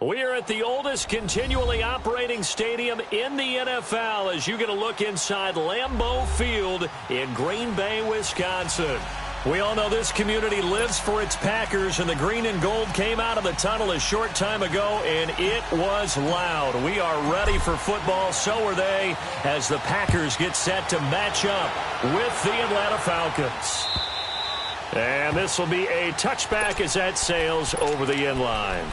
We are at the oldest continually operating stadium in the NFL as you get a look inside Lambeau Field in Green Bay, Wisconsin. We all know this community lives for its Packers, and the green and gold came out of the tunnel a short time ago, and it was loud. We are ready for football, so are they, as the Packers get set to match up with the Atlanta Falcons. And this will be a touchback as that sails over the end line.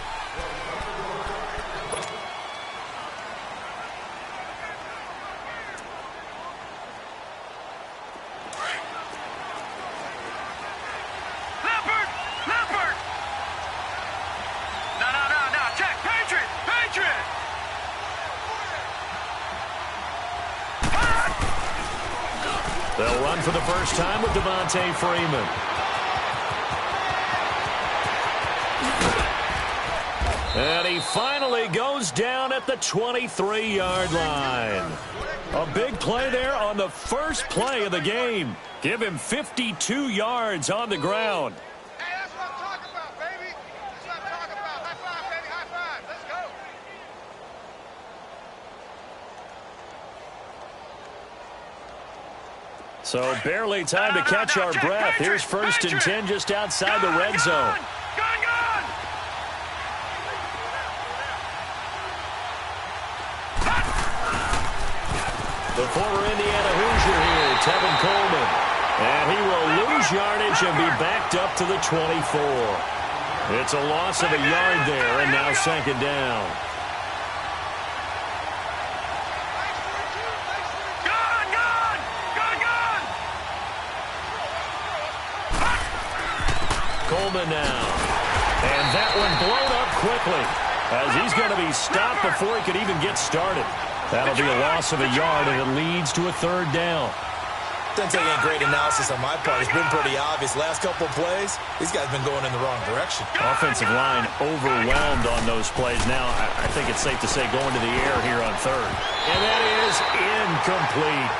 They'll run for the first time with Devontae Freeman. And he finally goes down at the 23-yard line. A big play there on the first play of the game. Give him 52 yards on the ground. Hey, that's what I'm talking about, baby. That's what I'm talking about. High five, baby. High five. Let's go. So barely time to catch our breath. Here's 1st and 10 just outside the red zone. The former Indiana Hoosier here, Tevin Coleman. And he will lose yardage and be backed up to the 24. It's a loss of a yard there, and now 2nd down. Coleman now. And that one blown up quickly as he's going to be stopped before he could even get started. That'll be a loss of a yard, and it leads to a 3rd down. Doesn't take any great analysis on my part. It's been pretty obvious. Last couple of plays, these guys have been going in the wrong direction. Offensive line overwhelmed on those plays. Now, I think it's safe to say going to the air here on 3rd. And that is incomplete.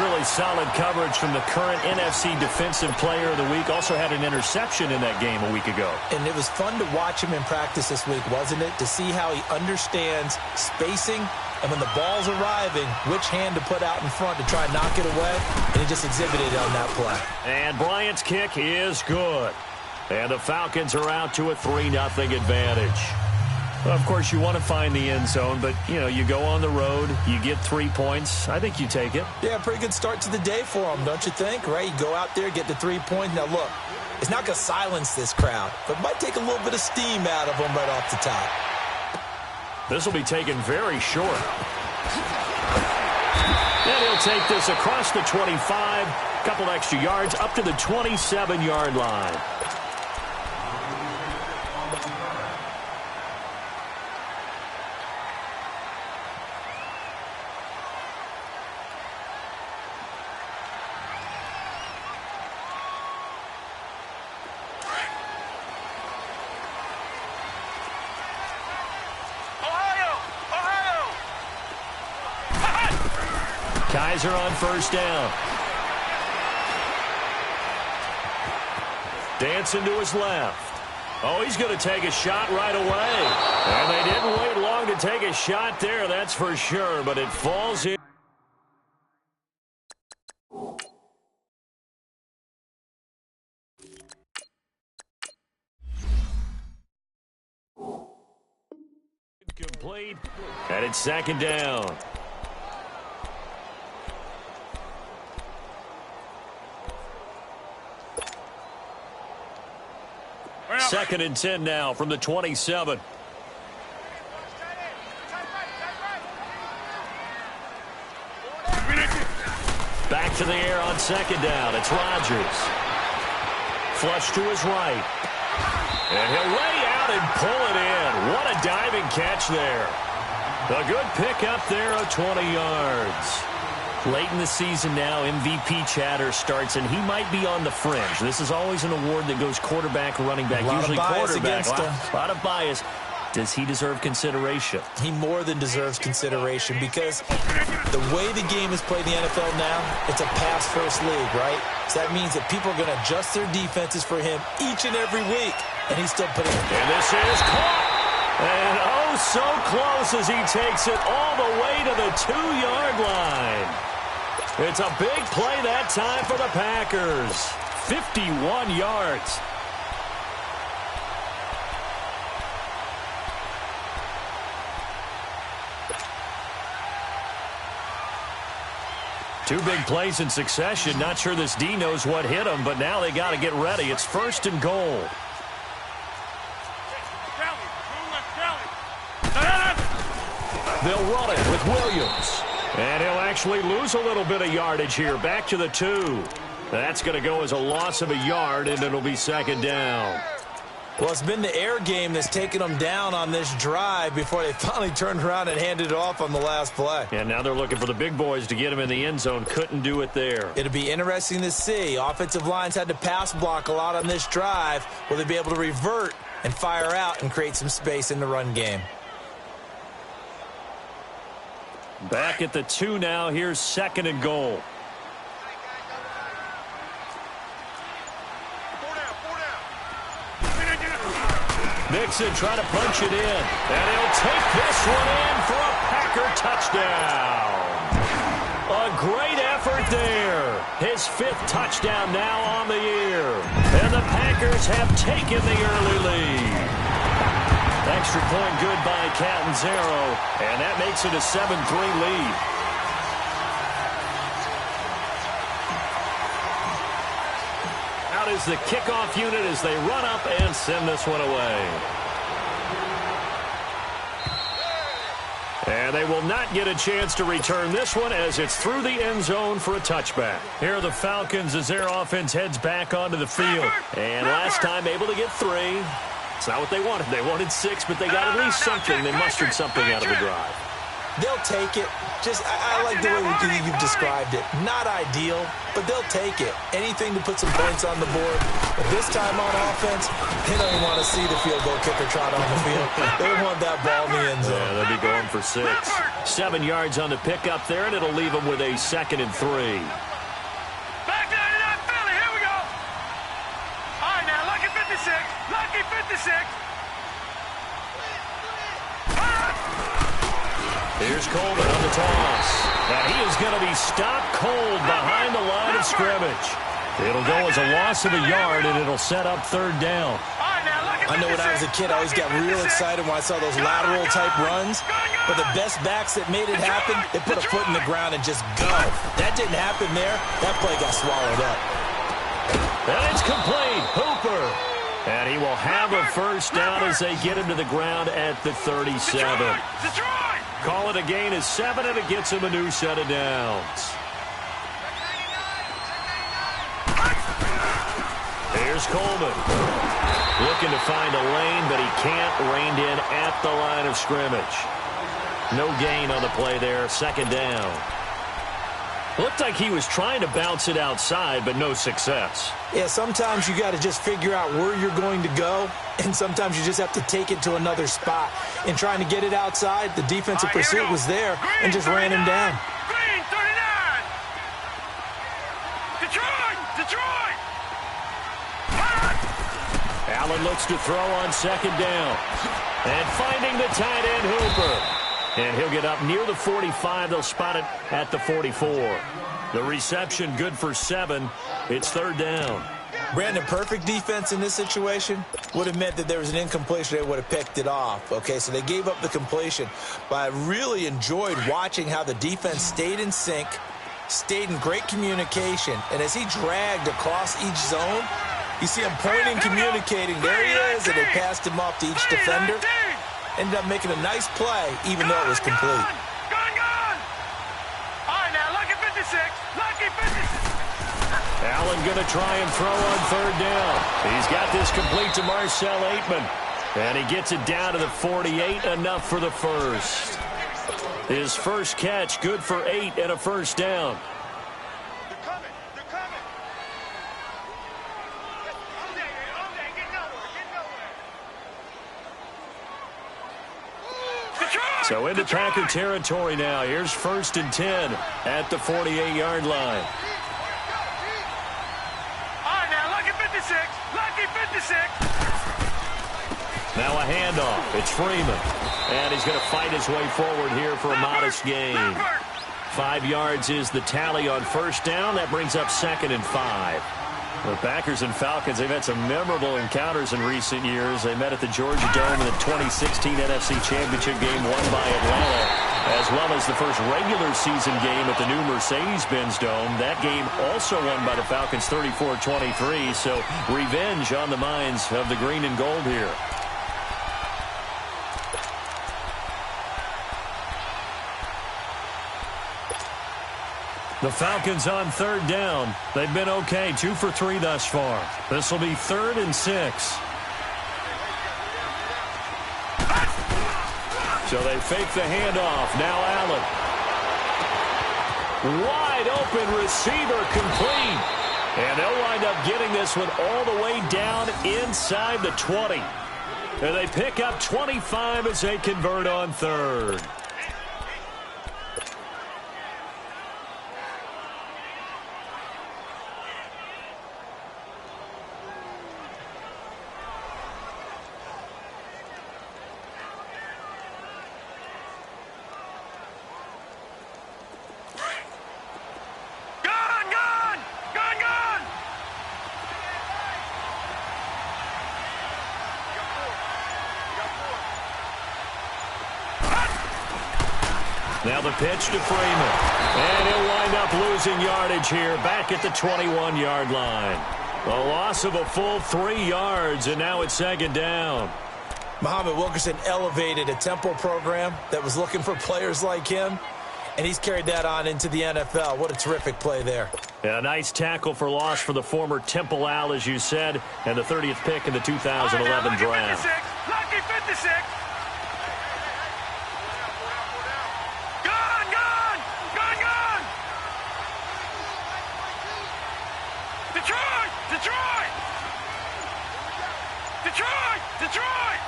Really solid coverage from the current NFC Defensive Player of the Week. Also had an interception in that game a week ago. And it was fun to watch him in practice this week, wasn't it? To see how he understands spacing and when the ball's arriving, which hand to put out in front to try and knock it away. And he just exhibited it on that play. And Bryant's kick is good. And the Falcons are out to a 3-0 advantage. Well, of course, you want to find the end zone, but, you know, you go on the road, you get 3 points. I think you take it. Yeah, pretty good start to the day for them, don't you think? Right? You go out there, get the 3 points. Now, look, it's not going to silence this crowd, but it might take a little bit of steam out of them right off the top. This will be taken very short. And he'll take this across the 25, a couple extra yards, up to the 27-yard line. Kaiser on 1st down. Dancing to his left. Oh, he's going to take a shot right away. And they didn't wait long to take a shot there, that's for sure, but it falls in. Complete. And it's 2nd down. Second and 10 now from the 27. Back to the air on 2nd down. It's Rodgers. Flush to his right. And he'll lay out and pull it in. What a diving catch there. A good pickup there of 20 yards. Late in the season now, MVP chatter starts, and he might be on the fringe. This is always an award that goes quarterback, running back, usually quarterback. A lot of bias. Does he deserve consideration? He more than deserves consideration because the way the game is played in the NFL now, it's a pass-first league, right? So that means that people are going to adjust their defenses for him each and every week, and he's still putting it. And this is caught. And oh, so close as he takes it all the way to the 2-yard line. It's a big play that time for the Packers. 51 yards. Two big plays in succession. Not sure this D knows what hit him, but now they got to get ready. It's 1st and goal. They'll run it with Williams. And he'll actually lose a little bit of yardage here. Back to the 2. That's going to go as a loss of a yard, and it'll be 2nd down. Well, it's been the air game that's taken them down on this drive before they finally turned around and handed it off on the last play. And now they're looking for the big boys to get him in the end zone. Couldn't do it there. It'll be interesting to see. Offensive lines had to pass block a lot on this drive. Will they be able to revert and fire out and create some space in the run game? Back at the 2 now. Here's 2nd and goal. Mixon trying to punch it in. And he'll take this one in for a Packer touchdown. A great effort there. His 5th touchdown now on the year. And the Packers have taken the early lead. Extra point good by Catanzaro. And that makes it a 7-3 lead. Out is the kickoff unit as they run up and send this one away. And they will not get a chance to return this one as it's through the end zone for a touchback. Here are the Falcons as their offense heads back onto the field. And last time able to get 3. It's not what they wanted. They wanted 6, but they got at least something. They mustered something out of the drive. They'll take it. I like the way you've described it. Not ideal, but they'll take it. Anything to put some points on the board. But this time on offense, they don't even want to see the field goal kicker trot on the field. They want that ball in the end zone. Yeah, they'll be going for 6. 7 yards on the pickup there, and it'll leave them with a 2nd and 3. Back to Philly. Here we go. All right, now, lucky 56. Lucky 56. Here's Coleman on the toss. And he is going to be stopped cold behind the line of scrimmage. It'll go as a loss of a yard, and it'll set up 3rd down. I know when I was a kid, I always got real excited when I saw those lateral-type runs. But the best backs that made it happen, they put a foot in the ground and just go. That didn't happen there. That play got swallowed up. And it's complete. Hooper. And he will have a 1st down as they get him to the ground at the 37. Call it a gain of 7, and it gets him a new set of downs. Here's Coleman. Looking to find a lane, but he can't. Reined in at the line of scrimmage. No gain on the play there. 2nd down. Looked like he was trying to bounce it outside, but no success. Yeah, sometimes you got to just figure out where you're going to go, and sometimes you just have to take it to another spot. In trying to get it outside, the defensive pursuit was there and just ran him down. Green 39. Detroit. Allen looks to throw on 2nd down. And finding the tight end, Hooper. And he'll get up near the 45. They'll spot it at the 44. The reception good for 7. It's 3rd down. Brandon, perfect defense in this situation would have meant that there was an incompletion. They would have picked it off. Okay, so they gave up the completion. But I really enjoyed watching how the defense stayed in sync, stayed in great communication. And as he dragged across each zone, you see him pointing, communicating. There he is, and they passed him off to each defender. Ended up making a nice play, even though it was complete. Gone. All right, now, lucky 56. Lucky 56. Allen going to try and throw on 3rd down. He's got this complete to Marcel Aitman. And he gets it down to the 48, enough for the 1st. His 1st catch, good for 8 and a 1st down. They're coming. Get nowhere. So into Packer territory now. Here's 1st and 10 at the 48-yard line. All right, now, lucky 56. Lucky 56. Now a handoff. It's Freeman. And he's going to fight his way forward here for a modest gain. 5 yards is the tally on first down. That brings up 2nd and 5. The Packers and Falcons, they've had some memorable encounters in recent years. They met at the Georgia Dome in the 2016 NFC Championship game won by Atlanta, as well as the first regular season game at the new Mercedes-Benz Dome. That game also won by the Falcons 34-23, so revenge on the minds of the green and gold here. The Falcons on 3rd down. They've been okay, 2 for 3 thus far. This will be 3rd and 6. So they fake the handoff. Now Allen. Wide open receiver complete. And they'll wind up getting this one all the way down inside the 20. And they pick up 25 as they convert on 3rd. Now the pitch to Freeman. And he'll wind up losing yardage here back at the 21-yard line. A loss of a full 3 yards, and now it's 2nd down. Muhammad Wilkerson elevated a Temple program that was looking for players like him, and he's carried that on into the NFL. What a terrific play there. A nice tackle for loss for the former Temple Owl, as you said, and the 30th pick in the 2011 draft. Lucky 56. Detroit!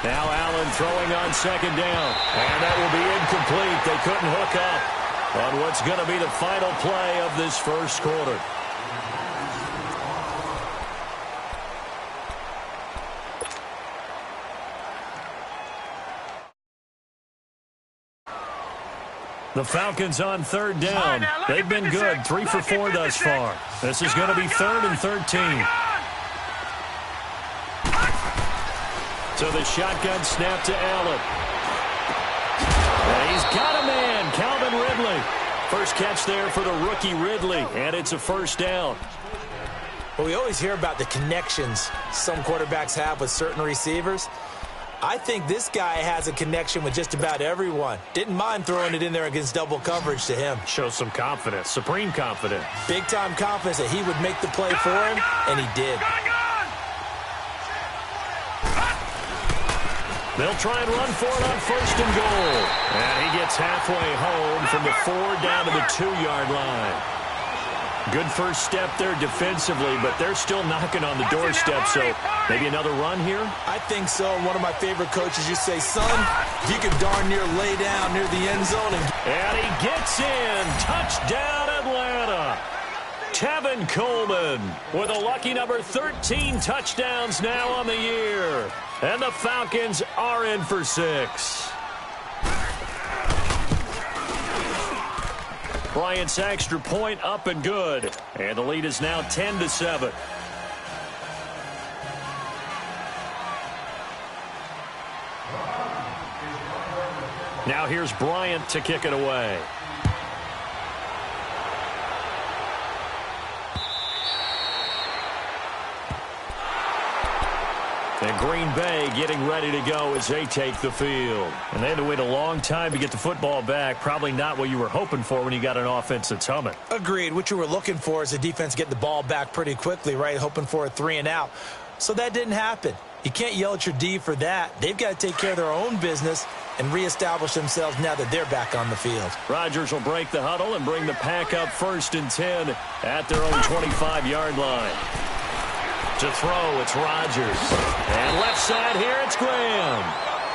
Now Allen throwing on 2nd down. And that will be incomplete. They couldn't hook up on what's going to be the final play of this first quarter. The Falcons on 3rd down. They've been good, 3 for 4 thus far. This is going to be 3rd and 13. So the shotgun snap to Allen. And he's got a man, Calvin Ridley. First catch there for the rookie Ridley, and it's a 1st down. Well, we always hear about the connections some quarterbacks have with certain receivers. I think this guy has a connection with just about everyone. Didn't mind throwing it in there against double coverage to him. Shows some confidence, supreme confidence. Big-time confidence that he would make the play for him, and he did. They'll try and run for it on 1st and goal. And he gets halfway home from the 4 down to the 2-yard line. Good first step there defensively, but they're still knocking on the doorstep, so maybe another run here? I think so. One of my favorite coaches used to say, son, you can darn near lay down near the end zone. And he gets in. Touchdown, Atlanta. Tevin Coleman with a lucky number 13 touchdowns now on the year. And the Falcons are in for 6. Bryant's extra point up and good. And the lead is now 10-7. Now here's Bryant to kick it away. And Green Bay getting ready to go as they take the field. And they had to wait a long time to get the football back. Probably not what you were hoping for when you got an offense that's humming. Agreed. What you were looking for is the defense getting the ball back pretty quickly, right? Hoping for a 3 and out. So that didn't happen. You can't yell at your D for that. They've got to take care of their own business and reestablish themselves now that they're back on the field. Rodgers will break the huddle and bring the pack up 1st and 10 at their own 25-yard line. To throw, it's Rodgers. And left side here, it's Graham.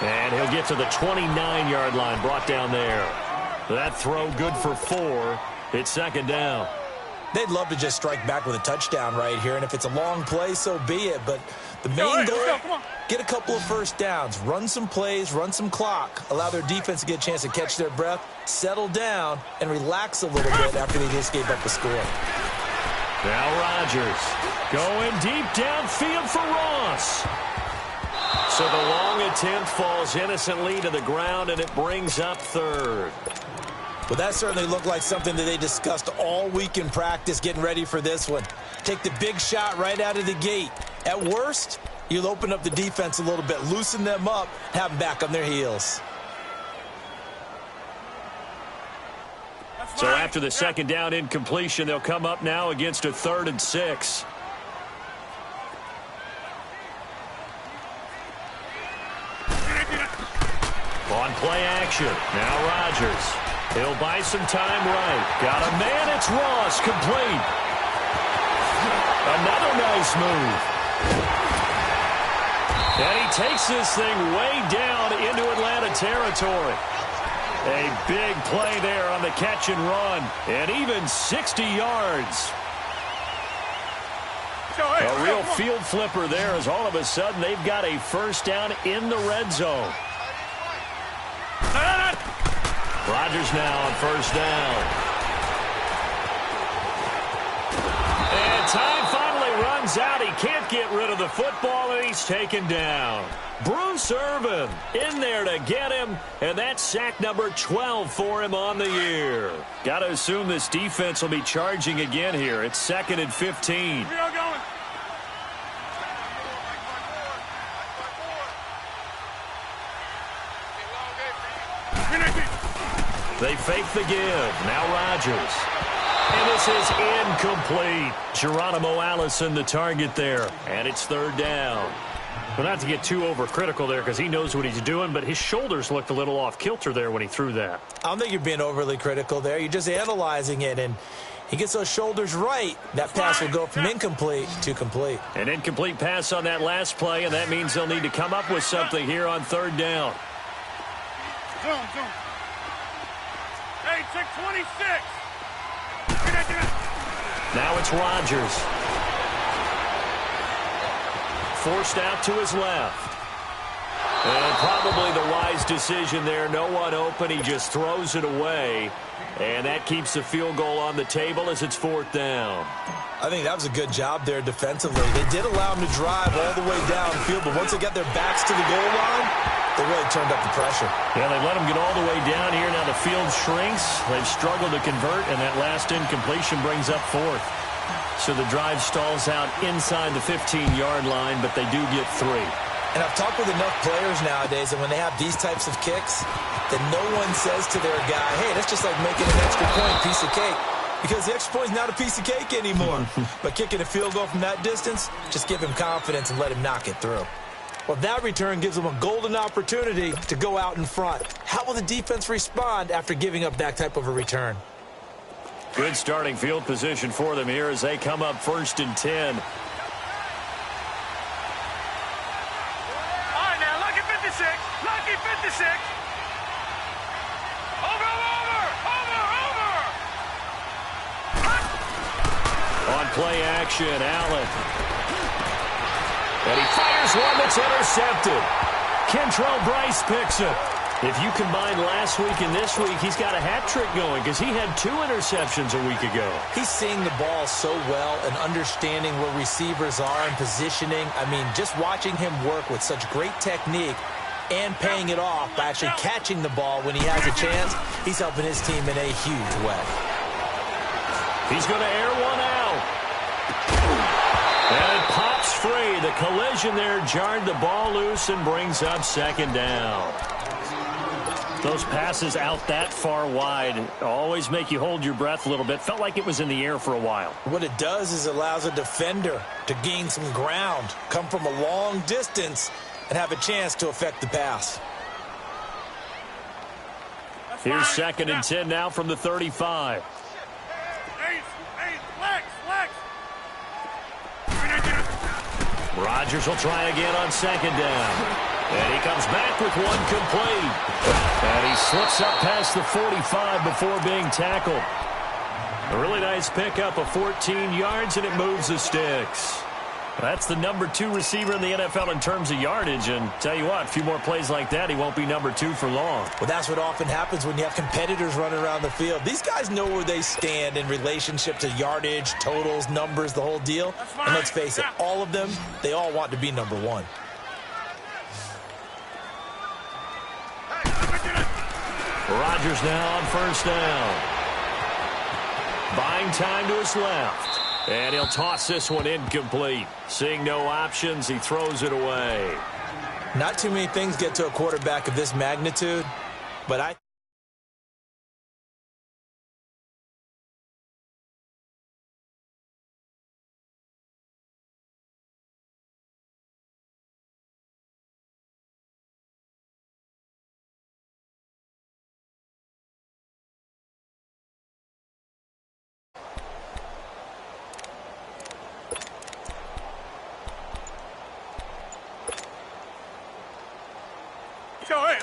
And he'll get to the 29-yard line, brought down there. That throw good for 4. It's 2nd down. They'd love to just strike back with a touchdown right here, and if it's a long play, so be it. But the main goal, get a couple of first downs, run some plays, run some clock, allow their defense to get a chance to catch their breath, settle down, and relax a little bit after they just gave up a score. Now Rodgers going deep downfield for Ross. So the long attempt falls innocently to the ground, and it brings up third. Well, that certainly looked like something that they discussed all week in practice getting ready for this one. Take the big shot right out of the gate. At worst, you'll open up the defense a little bit, loosen them up, have them back on their heels. So after the second down incompletion, they'll come up now against a 3rd and 6. On play action, now Rodgers. He'll buy some time right. Got a man, it's Ross, complete. Another nice move. And he takes this thing way down into Atlanta territory. A big play there on the catch and run, and even 60 yards. A real field flipper there, as all of a sudden they've got a first down in the red zone. Rodgers now on first down. And time finally runs out. He can't get rid of the football, and he's taken down. Bruce Irvin in there to get him, and that's sack number 12 for him on the year. Got to assume this defense will be charging again here. It's 2nd and 15. They fake the give. Now Rodgers. And this is incomplete. Geronimo Allison the target there. And it's 3rd down. Well, not to get too overcritical there because he knows what he's doing, but his shoulders looked a little off kilter there when he threw that. I don't think you're being overly critical there. You're just analyzing it, and he gets those shoulders right. That pass will go from incomplete to complete. An incomplete pass on that last play, and that means they'll need to come up with something here on 3rd down. Zoom. Hey, check 26. Now it's Rodgers. Forced out to his left. And probably the wise decision there. No one open. He just throws it away. And that keeps the field goal on the table as it's 4th down. I think that was a good job there defensively. They did allow him to drive all the way downfield, but once they got their backs to the goal line, they really turned up the pressure. Yeah, they let him get all the way down here. Now the field shrinks. They've struggled to convert, and that last incompletion brings up 4th. So the drive stalls out inside the 15-yard line, but they do get 3. And I've talked with enough players nowadays that when they have these types of kicks, that no one says to their guy, hey, that's just like making an extra point piece of cake. Because the extra point is not a piece of cake anymore. But kicking a field goal from that distance, just give him confidence and let him knock it through. Well, that return gives them a golden opportunity to go out in front. How will the defense respond after giving up that type of a return? Good starting field position for them here as they come up 1st and 10. All right, now, lucky 56. Lucky 56. Over. On play action, Allen. And he fires one that's intercepted. Kentrell Bryce picks it. If you combine last week and this week, he's got a hat trick going because he had 2 interceptions a week ago. He's seeing the ball so well and understanding where receivers are and positioning. I mean, just watching him work with such great technique and paying it off by actually catching the ball when he has a chance, he's helping his team in a huge way. He's going to air one out. And it pops free. The collision there jarred the ball loose and brings up 2nd down. Those passes out that far wide always make you hold your breath a little bit. Felt like it was in the air for a while. What it does is it allows a defender to gain some ground, come from a long distance, and have a chance to affect the pass. Here's 2nd and 10 now from the 35. Rodgers will try again on 2nd down. And he comes back with one complete. And he slips up past the 45 before being tackled. A really nice pickup of 14 yards, and it moves the sticks. That's the number 2 receiver in the NFL in terms of yardage, and tell you what, a few more plays like that, he won't be number 2 for long. Well, that's what often happens when you have competitors running around the field. These guys know where they stand in relationship to yardage, totals, numbers, the whole deal. And let's face it, all of them, they all want to be number 1. Rodgers now on first down. Buying time to his left. And he'll toss this one incomplete. Seeing no options, he throws it away. Not too many things get to a quarterback of this magnitude, but I...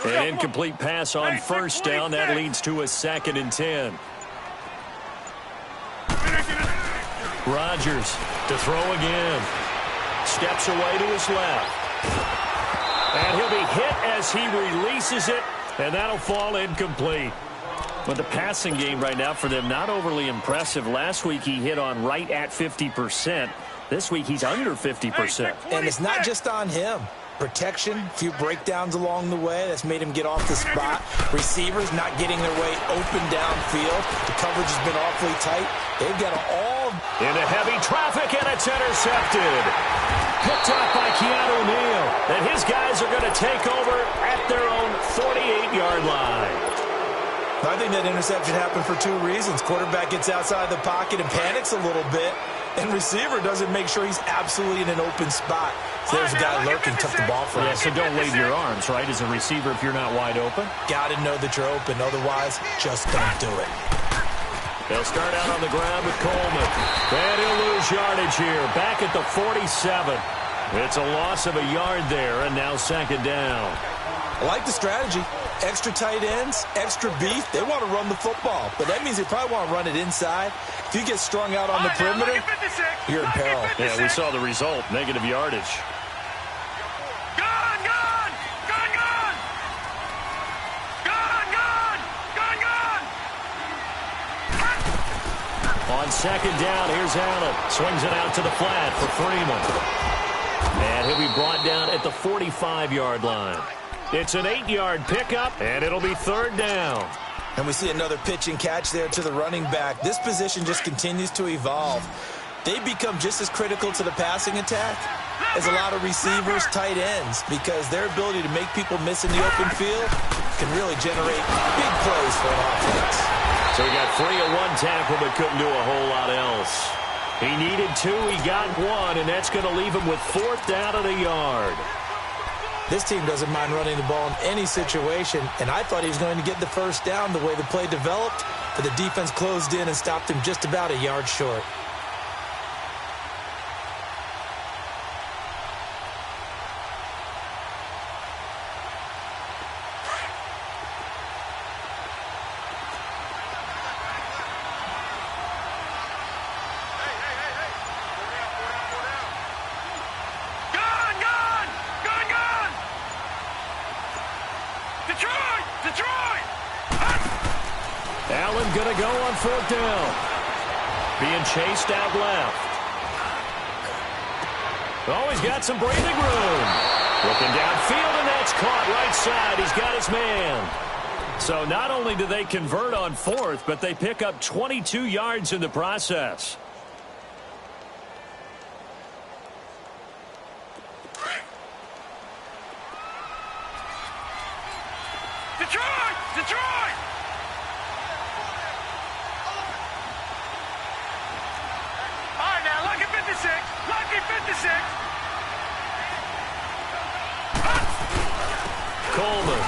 An incomplete pass on first down. That leads to a 2nd and 10. Rodgers to throw again. Steps away to his left. And he'll be hit as he releases it, and that'll fall incomplete. But the passing game right now for them, not overly impressive. Last week he hit on right at 50%. This week he's under 50%. And it's not just on him. Protection, a few breakdowns along the way. That's made him get off the spot. Receivers not getting their way open downfield. The coverage has been awfully tight. They've got all... Into heavy traffic, and it's intercepted. Picked off by Keanu Neal. And his guys are going to take over at their own 48-yard line. I think that interception happened for 2 reasons. Quarterback gets outside the pocket and panics a little bit. And receiver doesn't make sure he's absolutely in an open spot. So there's a guy lurking, took the ball from him. Yeah, so don't wave your arms, right, as a receiver if you're not wide open. Got to know that you're open. Otherwise, just don't do it. They'll start out on the ground with Coleman. And he'll lose yardage here. Back at the 47. It's a loss of a yard there, and now 2nd down. I like the strategy. Extra tight ends, extra beef. They want to run the football, but that means they probably want to run it inside. If you get strung out on the perimeter, you're in peril. Yeah, we saw the result, negative yardage. Gone, gone! Gone, gone! Gone, gone! Gone, gone! On 2nd down, here's Allen. Swings it out to the flat for Freeman. And he'll be brought down at the 45-yard line. It's an 8-yard pickup, and it'll be 3rd down. And we see another pitch and catch there to the running back. This position just continues to evolve. They become just as critical to the passing attack as a lot of receivers, tight ends, because their ability to make people miss in the open field can really generate big plays for an offense. So he got 3 on 1 tackle, but couldn't do a whole lot else. He needed 2, he got 1, and that's going to leave him with 4th down at a yard. This team doesn't mind running the ball in any situation, and I thought he was going to get the first down the way the play developed, but the defense closed in and stopped him just about a yard short. Allen going to go on 4th down. Being chased out left. Oh, he's got some breathing room. Looking downfield, and that's caught right side. He's got his man. So not only do they convert on 4th, but they pick up 22 yards in the process. Detroit! Detroit! All right, now, lucky 56. Lucky 56. Coleman.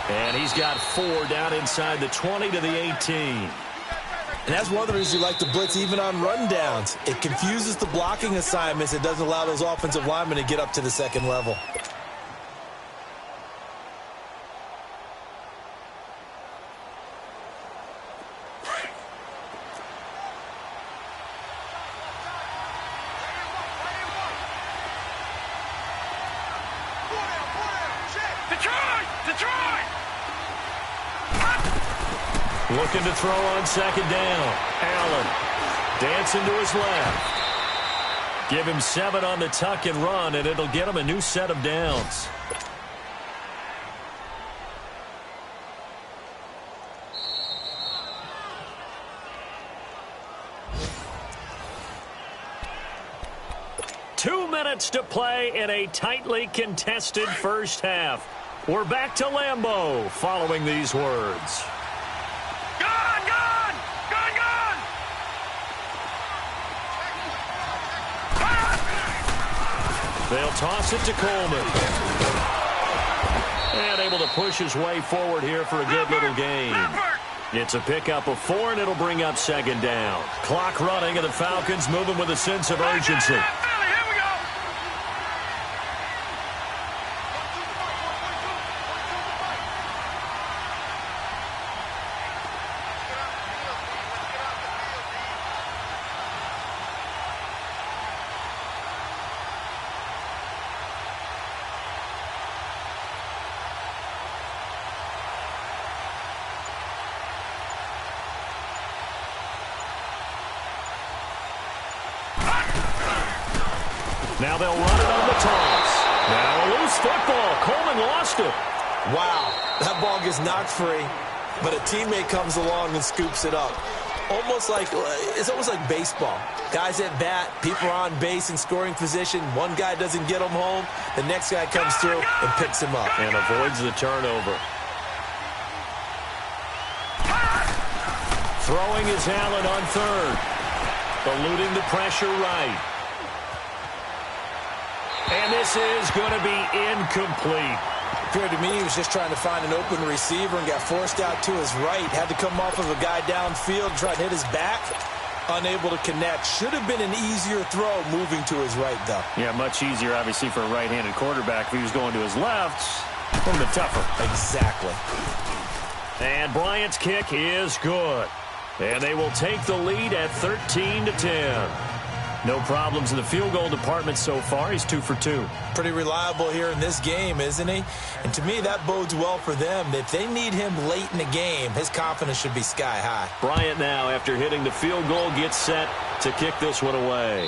And he's got 4 down inside the 20 to the 18. And that's one of the reasons you like to blitz even on rundowns. It confuses the blocking assignments. It doesn't allow those offensive linemen to get up to the second level. Detroit! Detroit! Looking to throw on second down. Allen dancing to his left. Give him 7 on the tuck and run, and it'll get him a new set of downs. Two minutes to play in a tightly contested first half. We're back to Lambeau following these words. Gone! Gone! Gone! Gone! They'll toss it to Coleman. And able to push his way forward here for a good little gain. It's a pickup of 4, and it'll bring up second down. Clock running, and the Falcons moving with a sense of urgency. Now they'll run it on the toss. Now a loose football. Coleman lost it. Wow, that ball gets knocked free, but a teammate comes along and scoops it up. It's almost like baseball. Guys at bat, people are on base in scoring position. One guy doesn't get him home. The next guy comes through and picks him up. And avoids the turnover. Throwing is Allen on third. Eluding the pressure right. And this is going to be incomplete. Appeared to me he was just trying to find an open receiver and got forced out to his right. Had to come off of a guy downfield, try to hit his back. Unable to connect. Should have been an easier throw moving to his right, though. Yeah, much easier, obviously, for a right-handed quarterback. If he was going to his left, a little bit tougher. Exactly. And Bryant's kick is good. And they will take the lead at 13-10. No problems in the field goal department so far. He's 2 for 2. Pretty reliable here in this game, isn't he? And to me, that bodes well for them. If they need him late in the game, his confidence should be sky high. Bryant now, after hitting the field goal, gets set to kick this one away.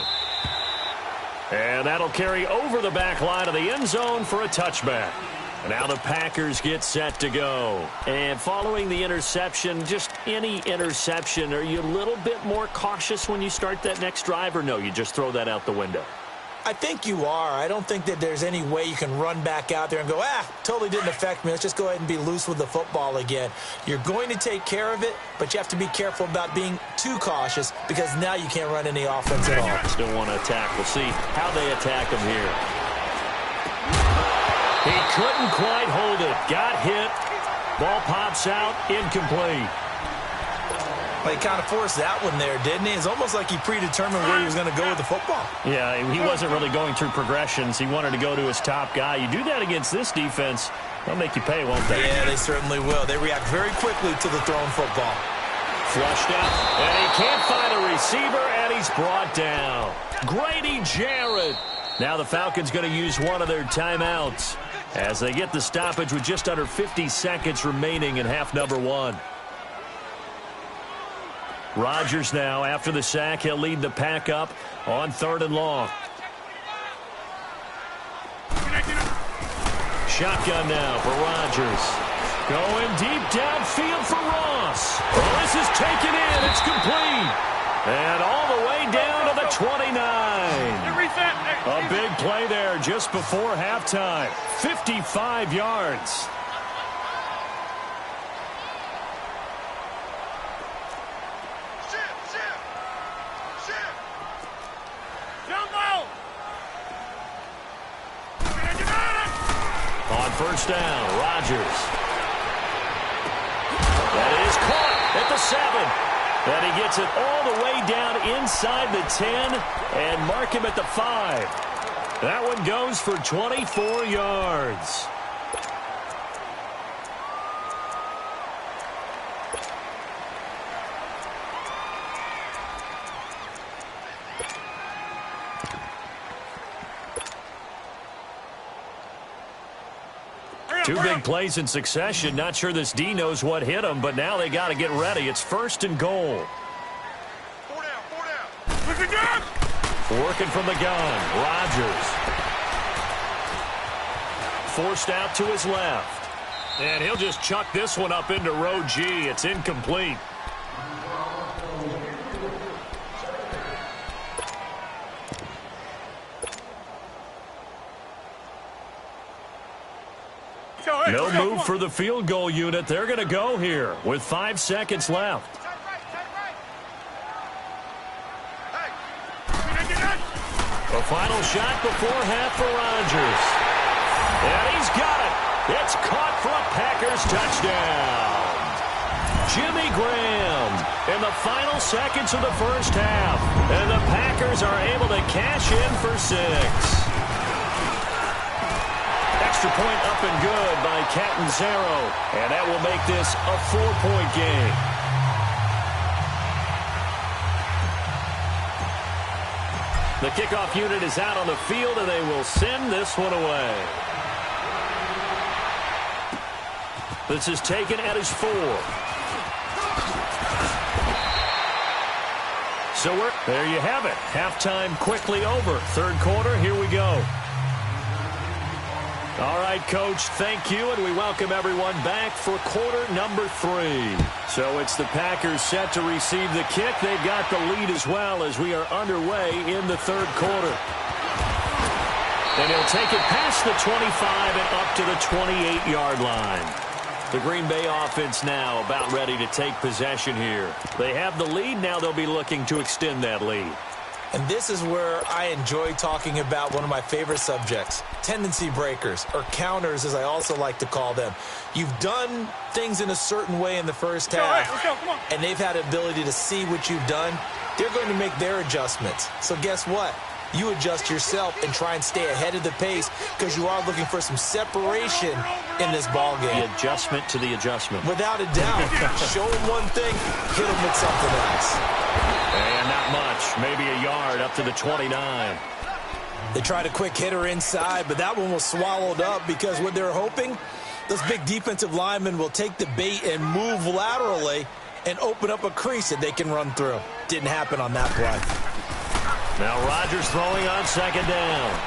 And that'll carry over the back line of the end zone for a touchback. Now the Packers get set to go. And following the interception, just any interception, are you a little bit more cautious when you start that next drive, or no, you just throw that out the window? I think you are. I don't think that there's any way you can run back out there and go, totally didn't affect me. Let's just go ahead and be loose with the football again. You're going to take care of it, but you have to be careful about being too cautious because now you can't run any offense at all. Still want to attack. We'll see how they attack him here. He couldn't quite hold it. Got hit. Ball pops out. Incomplete. Well, he kind of forced that one there, didn't he? It's almost like he predetermined where he was going to go with the football. Yeah, he wasn't really going through progressions. He wanted to go to his top guy. You do that against this defense, they'll make you pay, won't they? Yeah, they certainly will. They react very quickly to the thrown football. Flushed out, and he can't find a receiver, and he's brought down. Grady Jarrett. Now the Falcons going to use one of their timeouts as they get the stoppage with just under 50 seconds remaining in half number 1. Rodgers now, after the sack, he'll lead the pack up on 3rd and long. Shotgun now for Rodgers. Going deep downfield for Ross. Well, this is taken in. It's complete. And all the way down to the 29. A big play there just before halftime. 55 yards. On first down, Rodgers. That is caught at the 7. And he gets it all the way down inside the 10 and mark him at the 5. That one goes for 24 yards. Hurry Two big plays in succession. Not sure this D knows what hit him, but now they got to get ready. It's 1st and goal. 4 down. Looking good. Working from the gun. Rodgers. Forced out to his left. And he'll just chuck this one up into row G. It's incomplete. No move for the field goal unit. They're going to go here with 5 seconds left. A final shot before half for Rodgers. And he's got it. It's caught for a Packers touchdown. Jimmy Graham in the final seconds of the first half. And the Packers are able to cash in for 6. Extra point up and good by Catanzaro. And that will make this a 4-point game. The kickoff unit is out on the field, and they will send this one away. This is taken at his 4. So there you have it. Halftime quickly over. Third quarter, here we go. All right, Coach, thank you, and we welcome everyone back for quarter number 3. So it's the Packers set to receive the kick. They've got the lead as well as we are underway in the third quarter. And he'll take it past the 25 and up to the 28-yard line. The Green Bay offense now about ready to take possession here. They have the lead. Now they'll be looking to extend that lead. And this is where I enjoy talking about one of my favorite subjects, tendency breakers, or counters, as I also like to call them. You've done things in a certain way in the first half, and they've had the ability to see what you've done. They're going to make their adjustments. So guess what? You adjust yourself and try and stay ahead of the pace because you are looking for some separation in this ball game. The adjustment to the adjustment. Without a doubt. Show them one thing, hit them with something else. And not much. Maybe a yard up to the 29. They tried a quick hitter inside, but that one was swallowed up because what they're hoping, those big defensive linemen will take the bait and move laterally and open up a crease that they can run through. Didn't happen on that play. Now Rodgers throwing on second down.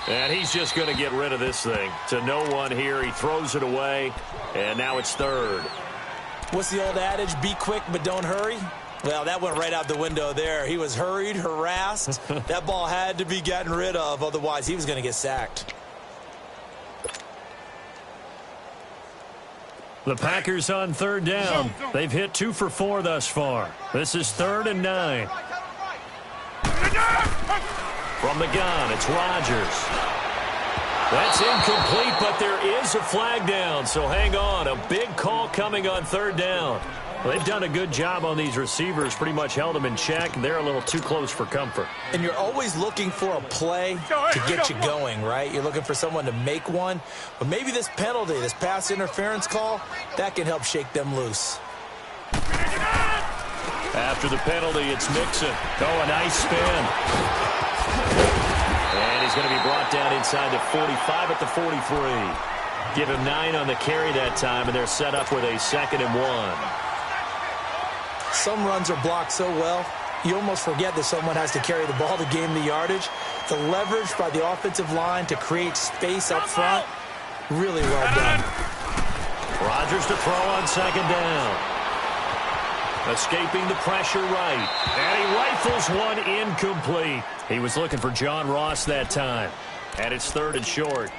And he's just going to get rid of this thing. To no one here. He throws it away. And now it's third. What's the old adage? Be quick, but don't hurry. Well, that went right out the window there. He was hurried, harassed. That ball had to be gotten rid of. Otherwise, he was going to get sacked. The Packers on third down. They've hit 2 for 4 thus far. This is 3rd and 9. From the gun, it's Rodgers. That's incomplete, but there is a flag down, so hang on. A big call coming on third down. They've done a good job on these receivers, pretty much held them in check. They're a little too close for comfort. And you're always looking for a play to get you going, right? You're looking for someone to make one. But maybe this penalty, this pass interference call, that can help shake them loose. After the penalty, it's Mixon. Oh, a nice spin. And he's going to be brought down inside the 45 at the 43. Give him 9 on the carry that time, and they're set up with a 2nd and 1. Some runs are blocked so well, you almost forget that someone has to carry the ball to gain the yardage. The leverage by the offensive line to create space up front, really well done. Rodgers to throw on second down. Escaping the pressure right. And he rifles one incomplete. He was looking for John Ross that time. And it's 3rd and short.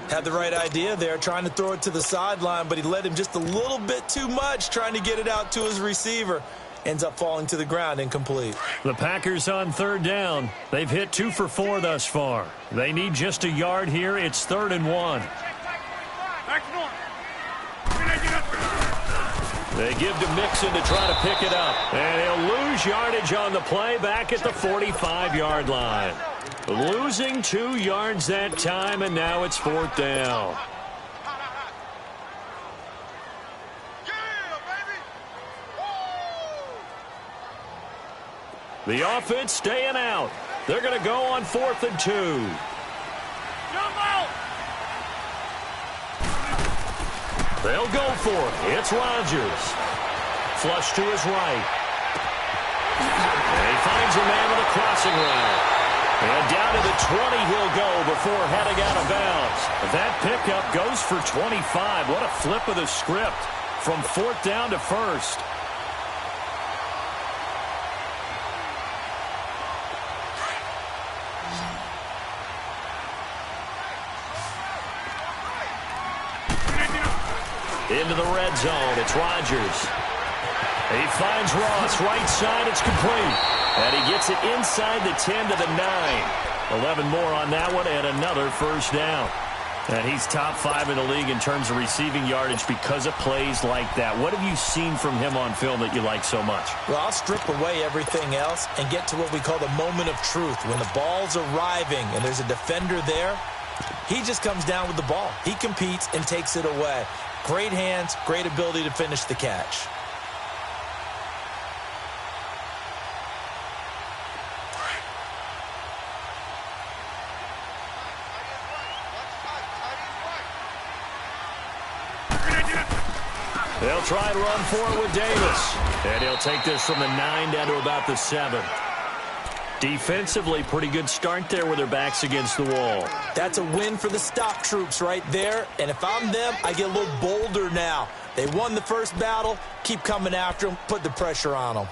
Had the right idea there, trying to throw it to the sideline, but he led him just a little bit too much, trying to get it out to his receiver. Ends up falling to the ground, incomplete. The Packers on third down. They've hit 2 for 4 thus far. They need just a yard here. It's 3rd and 1. They give to Mixon to try to pick it up. And he'll lose yardage on the play back at the 45-yard line. Losing 2 yards that time, and now it's 4th down. The offense staying out. They're going to go on 4th and 2. Jump out. They'll go for it. It's Rodgers. Flush to his right. And he finds a man with a crossing route. And down to the 20 he'll go before heading out of bounds. That pickup goes for 25. What a flip of the script from 4th down to 1st. Into the red zone. It's Rodgers. He finds Ross. Right side. It's complete. And he gets it inside the 10 to the 9. 11 more on that one and another first down. And he's top 5 in the league in terms of receiving yardage because of plays like that. What have you seen from him on film that you like so much? Well, I'll strip away everything else and get to what we call the moment of truth. When the ball's arriving and there's a defender there, he just comes down with the ball. He competes and takes it away. Great hands, great ability to finish the catch. They'll try and run for it with Davis. And he'll take this from the 9 down to about the 7. Defensively, pretty good start there with their backs against the wall. That's a win for the stop troops right there. And if I'm them, I get a little bolder now. They won the first battle. Keep coming after them. Put the pressure on them.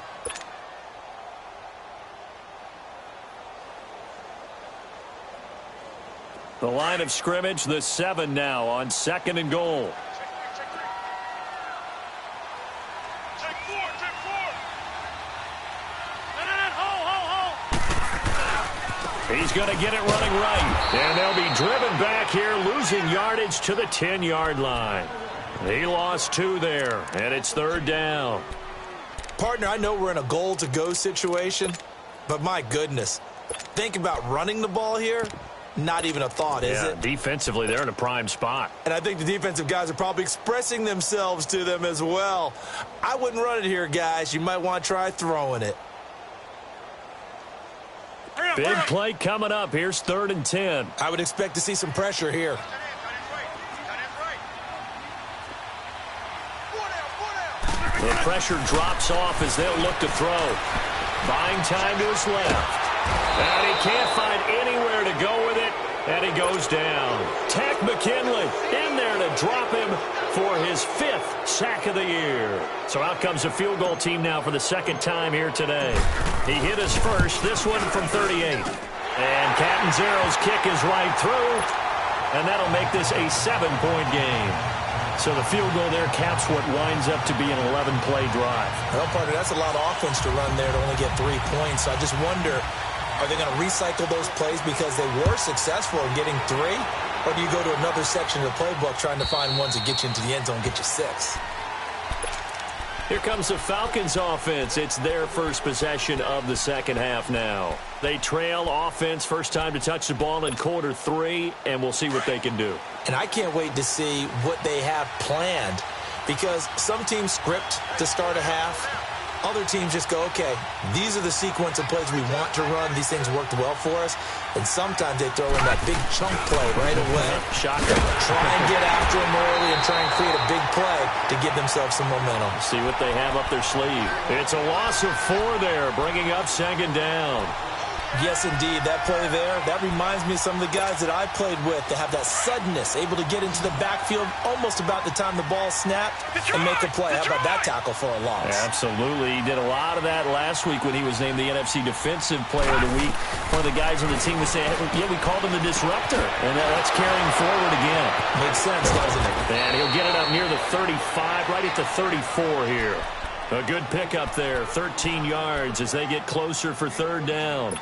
The line of scrimmage, the 7 now on 2nd and goal. He's going to get it running right. And they'll be driven back here, losing yardage to the 10-yard line. He lost 2 there, and it's 3rd down. Partner, I know we're in a goal-to-go situation, but my goodness, think about running the ball here. Not even a thought, is it? Defensively, they're in a prime spot. And I think the defensive guys are probably expressing themselves to them as well. I wouldn't run it here, guys. You might want to try throwing it. Big play coming up. Here's 3rd and 10. I would expect to see some pressure here. The pressure drops off as they'll look to throw. Buying time to his left. And he can't find anywhere to go with it. And he goes down. Tech McKinley in there to drop him for his 5th sack of the year. So out comes the field goal team now for the 2nd time here today. He hit us first, this one from 38. And Catanzaro's kick is right through. And that'll make this a 7-point game. So the field goal there caps what winds up to be an 11-play drive. Well, partner, that's a lot of offense to run there to only get 3 points. So I just wonder, are they going to recycle those plays because they were successful in getting 3? Or do you go to another section of the playbook trying to find ones that get you into the end zone and get you 6? Here comes the Falcons offense. It's their first possession of the second half now. They trail offense, first time to touch the ball in quarter 3, and we'll see what they can do. And I can't wait to see what they have planned, because some teams script to start a half. Other teams just go, okay, these are the sequence of plays we want to run. These things worked well for us. And sometimes they throw in that big chunk play right away. Shocker. Try and get after them early and try and create a big play to give themselves some momentum. See what they have up their sleeve. It's a loss of 4 there, bringing up 2nd down. Yes, indeed. That play there, that reminds me of some of the guys that I played with that have that suddenness, able to get into the backfield almost about the time the ball snapped and make a play. How about that tackle for a loss? Yeah, absolutely. He did a lot of that last week when he was named the NFC Defensive Player of the Week. One of the guys on the team was saying, yeah, we called him the disruptor. And that's carrying forward again. Makes sense, doesn't it? And he'll get it up near the 35, right at the 34 here. A good pickup there, 13 yards as they get closer for 3rd down.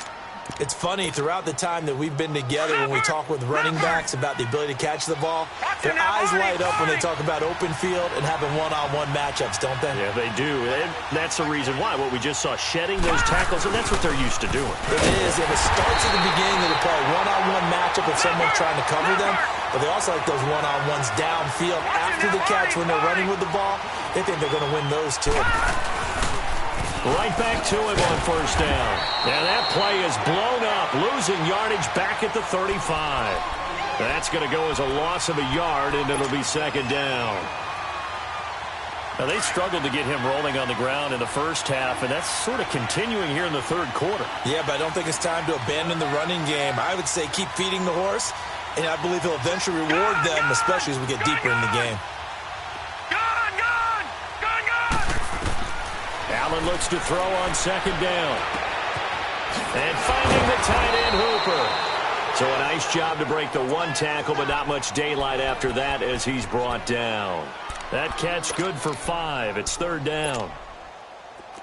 It's funny, throughout the time that we've been together, when we talk with running backs about the ability to catch the ball, their eyes light up when they talk about open field and having one-on-one matchups, don't they? Yeah, they do. And that's the reason why. What we just saw, shedding those tackles, and that's what they're used to doing. It is, and it starts at the beginning of the play. One-on-one matchup with someone trying to cover them, but they also like those one-on-ones downfield after the catch when they're running with the ball. They think they're going to win those, too. Right back to him on first down. And that play is blown up, losing yardage back at the 35. That's going to go as a loss of a yard, and it'll be second down. Now, they struggled to get him rolling on the ground in the first half, and that's sort of continuing here in the third quarter. Yeah, but I don't think it's time to abandon the running game. I would say keep feeding the horse, and I believe he'll eventually reward them, especially as we get deeper in the game. Allen looks to throw on second down. And finding the tight end Hooper. So a nice job to break the one tackle, but not much daylight after that as he's brought down. That catch good for 5. It's third down.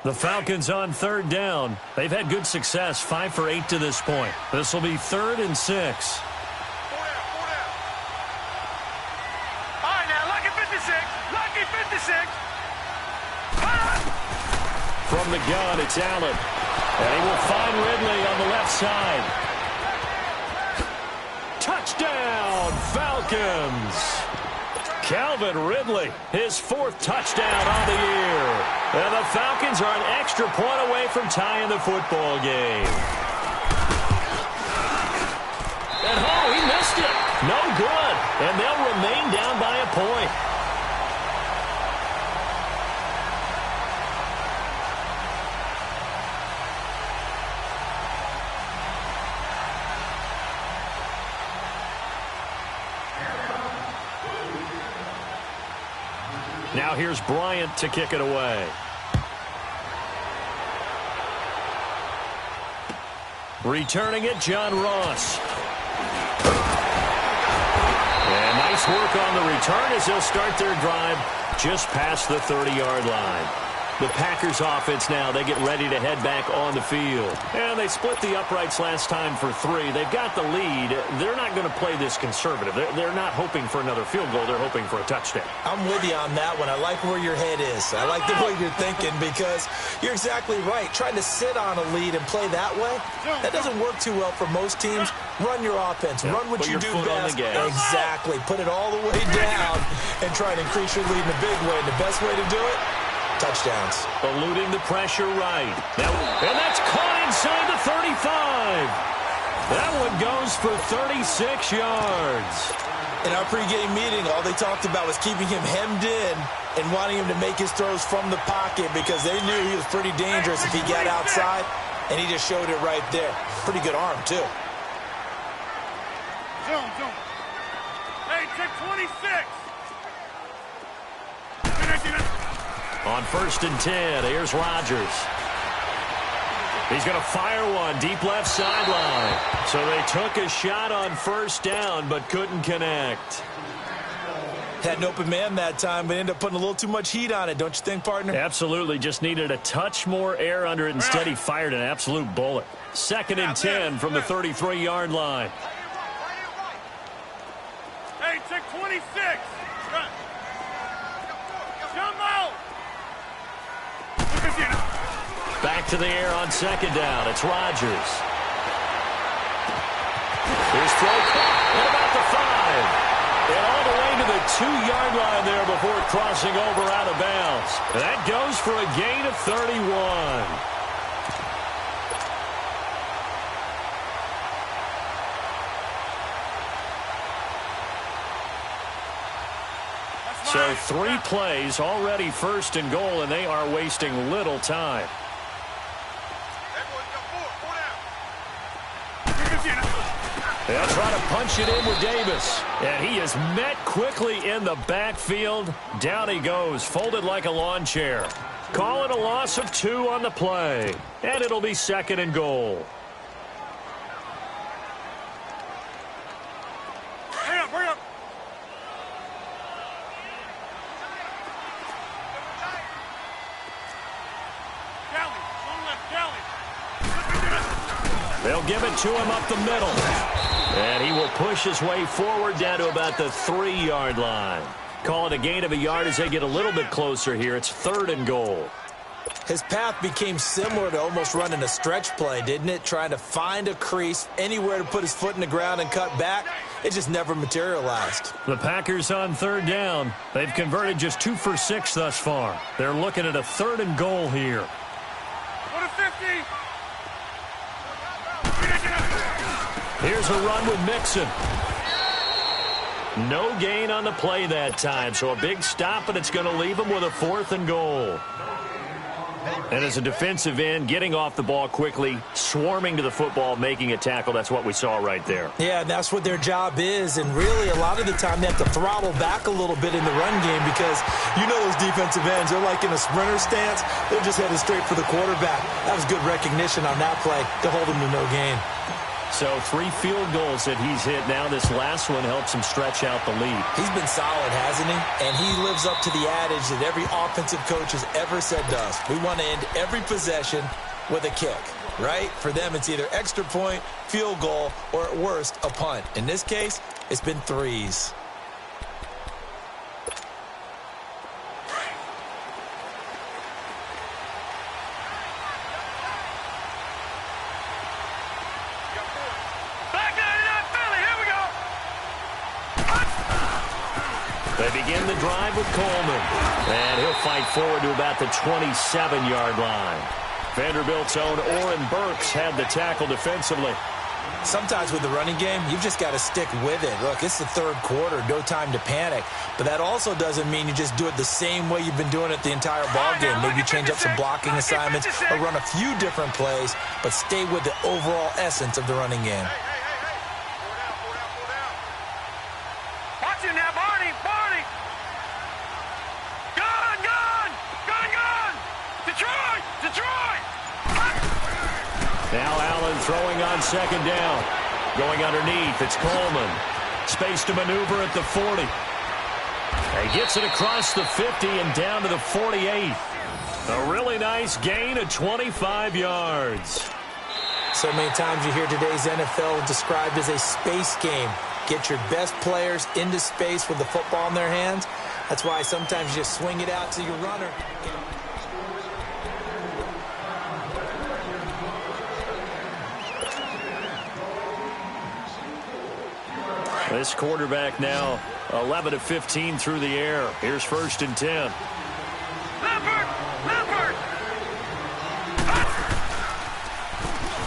The Falcons on third down. They've had good success, 5 for 8 to this point. This will be 3rd and 6. All right, now, lucky 56. Lucky 56. From the gun, it's Allen. And he will find Ridley on the left side. Touchdown, Falcons! Calvin Ridley, his 4th touchdown on the year. And the Falcons are an extra point away from tying the football game. And he missed it. No good. And they'll remain down by a point. Now here's Bryant to kick it away. Returning it, John Ross. And nice work on the return as they'll start their drive just past the 30-yard line. The Packers offense now, they get ready to head back on the field. And they split the uprights last time for 3. They've got the lead. They're not going to play this conservative. They're not hoping for another field goal. They're hoping for a touchdown. I'm with you on that one. I like where your head is. I like the way you're thinking because you're exactly right. Trying to sit on a lead and play that way, that doesn't work too well for most teams. Run your offense. Run what you do best. Exactly. Put it all the way down and try and increase your lead in a big way. And the best way to do it, touchdowns. Eluding the pressure right. And that's caught inside the 35. That one goes for 36 yards. In our pregame meeting, all they talked about was keeping him hemmed in and wanting him to make his throws from the pocket because they knew he was pretty dangerous if he got outside, and he just showed it right there. Pretty good arm, too. Zoom. Hey, check 26. On 1st and 10, here's Rodgers. He's going to fire one deep left sideline. So they took a shot on first down but couldn't connect. Had an open man that time, but ended up putting a little too much heat on it, don't you think, partner? Absolutely. Just needed a touch more air under it. Instead, he fired an absolute bullet. 2nd and 10 from the 33-yard line. Hey, check 26. Jump out. Back to the air on 2nd down. It's Rodgers. His throw caught at about the 5. And all the way to the 2-yard line there before crossing over out of bounds. And that goes for a gain of 31. So 3 plays, already 1st and goal, and they are wasting little time. They'll try to punch it in with Davis. And he is met quickly in the backfield. Down he goes, folded like a lawn chair. Call it a loss of 2 on the play. And it'll be 2nd and goal. Hurry up. They'll give it to him up the middle. And he will push his way forward down to about the 3-yard line. Call it a gain of a yard as they get a little bit closer here. It's 3rd and goal. His path became similar to almost running a stretch play, didn't it? Trying to find a crease, anywhere to put his foot in the ground and cut back. It just never materialized. The Packers on 3rd down. They've converted just 2 for 6 thus far. They're looking at a 3rd and goal here. Here's a run with Mixon. No gain on the play that time, so a big stop, and it's going to leave him with a 4th and goal. And as a defensive end, getting off the ball quickly, swarming to the football, making a tackle, that's what we saw right there. Yeah, and that's what their job is, and really a lot of the time they have to throttle back a little bit in the run game because you know those defensive ends, they're like in a sprinter stance. They're just headed straight for the quarterback. That was good recognition on that play to hold him to no gain. So 3 field goals that he's hit now. This last one helps him stretch out the lead. He's been solid, hasn't he? And he lives up to the adage that every offensive coach has ever said to us. We want to end every possession with a kick, right? For them, it's either extra point, field goal, or at worst, a punt. In this case, it's been 3s. They begin the drive with Coleman. And he'll fight forward to about the 27-yard line. Vanderbilt's own Oren Burks had the tackle defensively. Sometimes with the running game, you've just got to stick with it. Look, it's the 3rd quarter, no time to panic. But that also doesn't mean you just do it the same way you've been doing it the entire ball game. Maybe change up some blocking assignments or run a few different plays, but stay with the overall essence of the running game. Watch it now, Barney! Barney! Gun! Gun! Gun! Gun! Detroit! Detroit! Now Allen throwing on 2nd down. Going underneath, it's Coleman. Space to maneuver at the 40. He gets it across the 50 and down to the 48. A really nice gain of 25 yards. So many times you hear today's NFL described as a space game. Get your best players into space with the football in their hands. That's why sometimes you just swing it out to your runner. This quarterback now 11 of 15 through the air. Here's 1st and 10. Leopard! Leopard!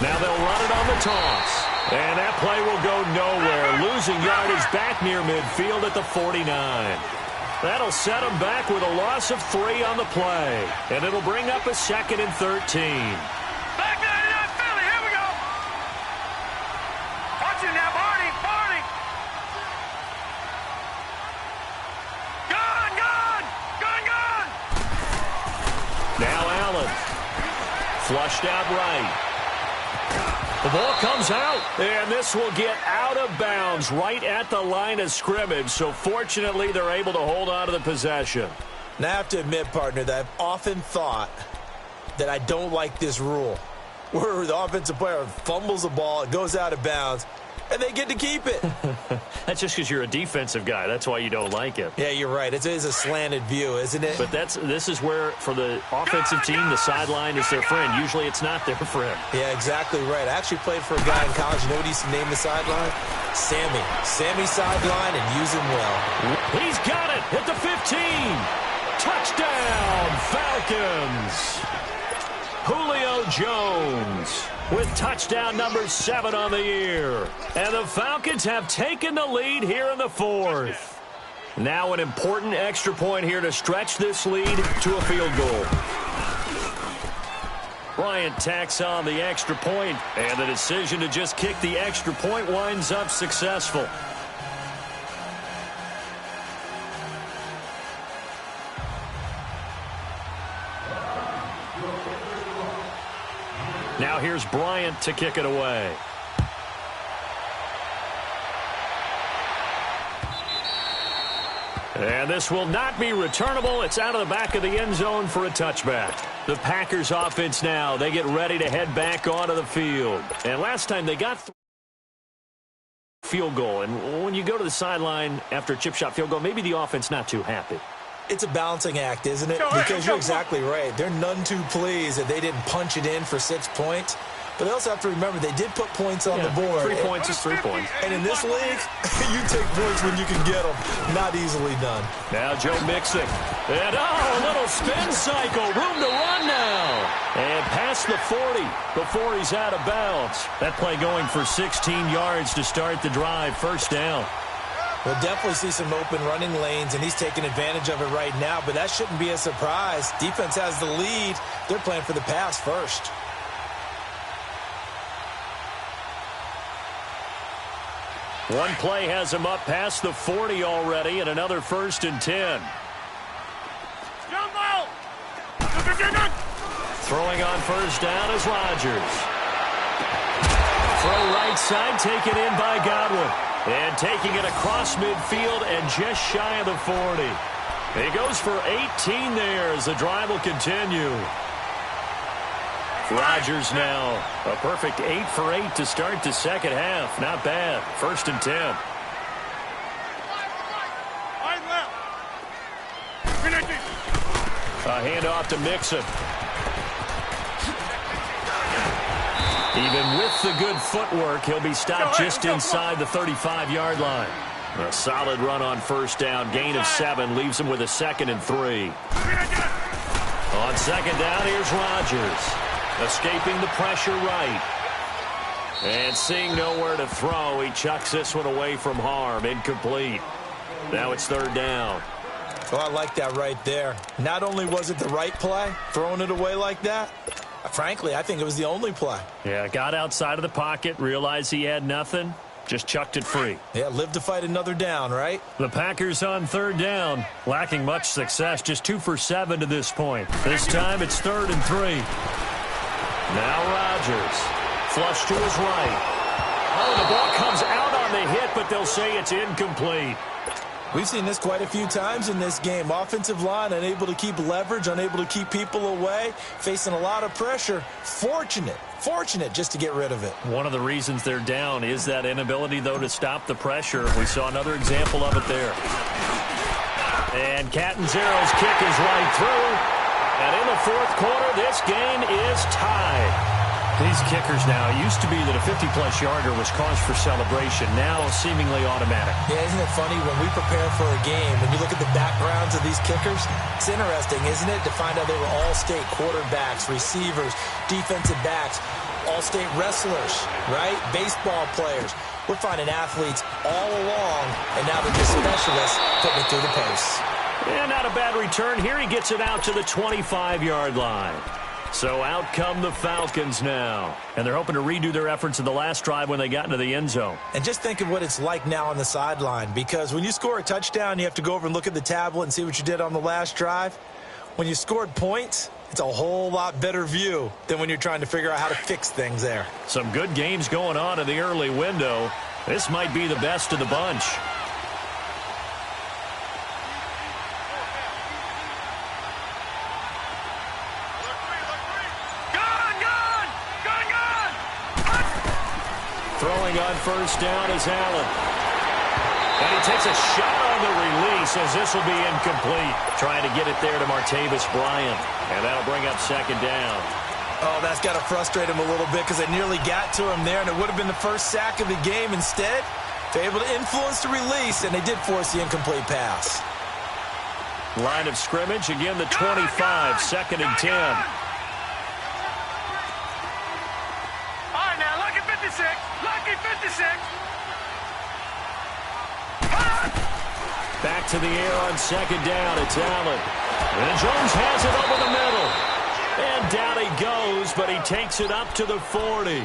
Now they'll run it on the toss. And that play will go nowhere. Losing yardage back near midfield at the 49. That'll set them back with a loss of 3 on the play. And it'll bring up a 2nd and 13. Back 99 Philly, here we go! Watch it now, Barney! Barney! Gun! Gun! Gun! Gun! Now Allen. Flushed out right. The ball comes out, and this will get out of bounds right at the line of scrimmage. So fortunately, they're able to hold on to the possession. Now, I have to admit, partner, that I've often thought that I don't like this rule, where the offensive player fumbles the ball, it goes out of bounds, and they get to keep it. That's just because you're a defensive guy. That's why you don't like it. Yeah, you're right. It is a slanted view, isn't it? But this is where, for the offensive team, the sideline is their friend. Usually it's not their friend. Yeah, exactly right. I actually played for a guy in college. You know what he used to name the sideline? Sammy. Sammy sideline, and use him well. He's got it at the 15. Touchdown, Falcons. Julio Jones with touchdown number 7 on the year. And the Falcons have taken the lead here in the 4th. Now an important extra point here to stretch this lead to a field goal. Bryant tacks on the extra point, and the decision to just kick the extra point winds up successful. Now here's Bryant to kick it away. And this will not be returnable. It's out of the back of the end zone for a touchback. The Packers offense now, they get ready to head back onto the field. And last time they got field goal. And when you go to the sideline after a chip shot field goal, maybe the offense not too happy. It's a balancing act, isn't it? Because you're exactly right. They're none too pleased that they didn't punch it in for 6 points. But they also have to remember they did put points on the board. 3 points is 3 points. And in this league, you take points when you can get them. Not easily done. Now Joe Mixon. And, a little spin cycle. Room to run now. And past the 40 before he's out of bounds. That play going for 16 yards to start the drive. First down. We'll definitely see some open running lanes, and he's taking advantage of it right now, but that shouldn't be a surprise. Defense has the lead. They're playing for the pass first. One play has him up past the 40 already, and another 1st and 10. Throwing on first down is Rodgers. Throw right side, taken in by Godwin. And taking it across midfield and just shy of the 40. He goes for 18 there as the drive will continue. Rodgers now. A perfect 8 for 8 to start the second half. Not bad. 1st and 10. A handoff to Mixon. Even with the good footwork, he'll be stopped just inside the 35-yard line. A solid run on first down. Gain of 7 leaves him with a 2nd and 3. On second down, here's Rodgers. Escaping the pressure right. And seeing nowhere to throw, he chucks this one away from harm. Incomplete. Now it's 3rd down. Oh, I like that right there. Not only was it the right play, throwing it away like that, frankly, I think it was the only play. Yeah, got outside of the pocket, realized he had nothing, just chucked it free. Yeah, live to fight another down, right? The Packers on 3rd down, lacking much success, just 2 for 7 to this point. This time it's 3rd and 3. Now Rodgers, flush to his right. Oh, the ball comes out on the hit, but they'll say it's incomplete. We've seen this quite a few times in this game. Offensive line unable to keep leverage, unable to keep people away, facing a lot of pressure. Fortunate just to get rid of it. One of the reasons they're down is that inability, though, to stop the pressure. We saw another example of it there. And Catanzaro's kick is right through. And in the 4th quarter, this game is tied. These kickers now, it used to be that a 50-plus yarder was cause for celebration. Now seemingly automatic. Yeah, isn't it funny when we prepare for a game, when you look at the backgrounds of these kickers, it's interesting, isn't it, to find out they were all-state quarterbacks, receivers, defensive backs, all-state wrestlers, right? Baseball players. We're finding athletes all along, and now they're just specialists putting it through the posts. Yeah, not a bad return. Here he gets it out to the 25-yard line. So out come the Falcons now. And they're hoping to redo their efforts in the last drive when they got into the end zone. And just think of what it's like now on the sideline, because when you score a touchdown, you have to go over and look at the tablet and see what you did on the last drive. When you scored points, it's a whole lot better view than when you're trying to figure out how to fix things there. Some good games going on in the early window. This might be the best of the bunch. Throwing on first down is Allen. And he takes a shot on the release as this will be incomplete. Trying to get it there to Martavis Bryant. And that'll bring up 2nd down. Oh, that's got to frustrate him a little bit because they nearly got to him there, and it would have been the first sack of the game. Instead, they're able to influence the release, and they did force the incomplete pass. Line of scrimmage, again the 25, 2nd and 10. Lucky 56. Back to the air on 2nd down. It's Allen. And Jones has it over the middle. And down he goes, but he takes it up to the 40.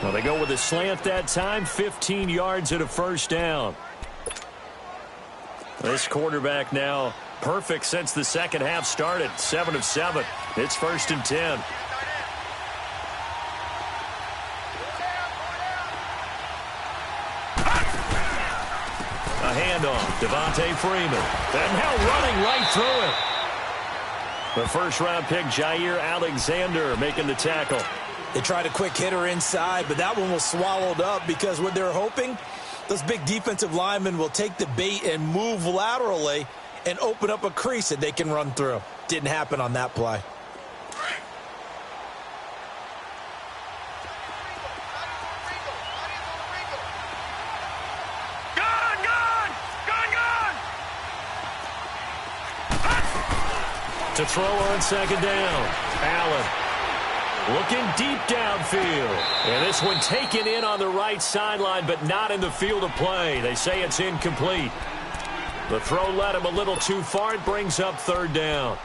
Well, they go with a slant that time, 15 yards at a first down. This quarterback now perfect since the second half started. 7 of 7. It's 1st and 10. A handoff, Devontae Freeman. And now running right through it. The first-round pick, Jair Alexander, making the tackle. They tried a quick hitter inside, but that one was swallowed up because what they're hoping, those big defensive linemen will take the bait and move laterally and open up a crease that they can run through. Didn't happen on that play. To throw on second down. Allen looking deep downfield. And this one taken in on the right sideline, but not in the field of play. They say it's incomplete. The throw led him a little too far. It brings up third down.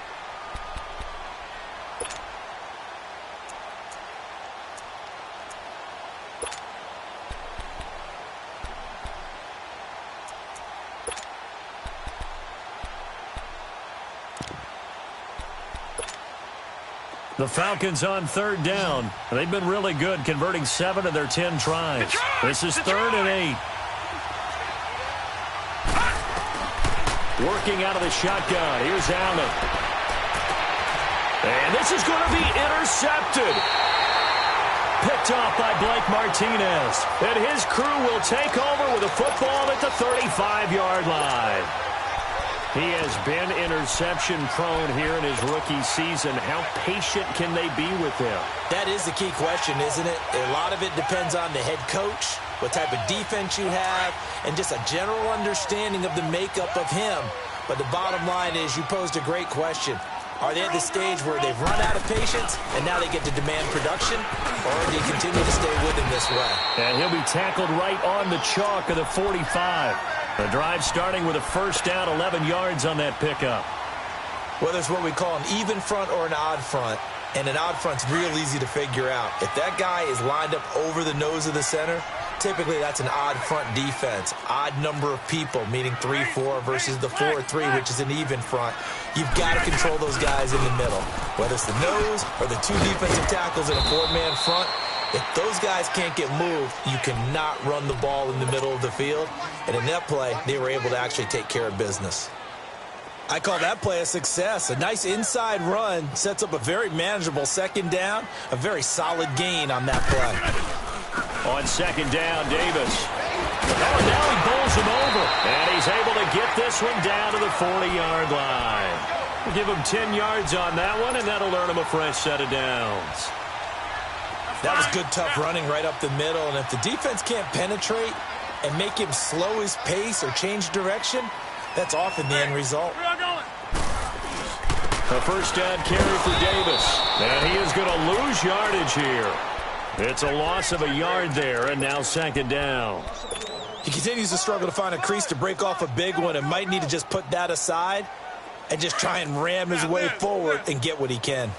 The Falcons on third down. They've been really good, converting 7 of their 10 tries. This is 3rd and 8. Working out of the shotgun. Here's Allen. And this is going to be intercepted. Picked off by Blake Martinez. And his crew will take over with a football at the 35-yard line. He has been interception-prone here in his rookie season. How patient can they be with him? That is the key question, isn't it? A lot of it depends on the head coach, what type of defense you have, and just a general understanding of the makeup of him. But the bottom line is you posed a great question. Are they at the stage where they've run out of patience and now they get to demand production, or do you continue to stay with him this way? And he'll be tackled right on the chalk of the 45. The drive starting with a first down, 11 yards on that pickup. Whether it's what we call an even front or an odd front, and an odd front's real easy to figure out. If that guy is lined up over the nose of the center, typically that's an odd front defense. Odd number of people, meaning 3-4 versus the 4-3, which is an even front. You've got to control those guys in the middle. Whether it's the nose or the 2 defensive tackles in a 4-man front, if those guys can't get moved, you cannot run the ball in the middle of the field. And in that play, they were able to actually take care of business. I call that play a success. A nice inside run sets up a very manageable second down, a very solid gain on that play. On second down, Davis. Oh, now he bowls him over. And he's able to get this one down to the 40-yard line. We'll give him 10 yards on that one, and that'll earn him a fresh set of downs. That was good, tough running right up the middle. And if the defense can't penetrate and make him slow his pace or change direction, that's often the end result. A first down carry for Davis. And he is going to lose yardage here. It's a loss of a yard there, and now second down. He continues to struggle to find a crease to break off a big one and might need to just put that aside and just try and ram his way forward and get what he can.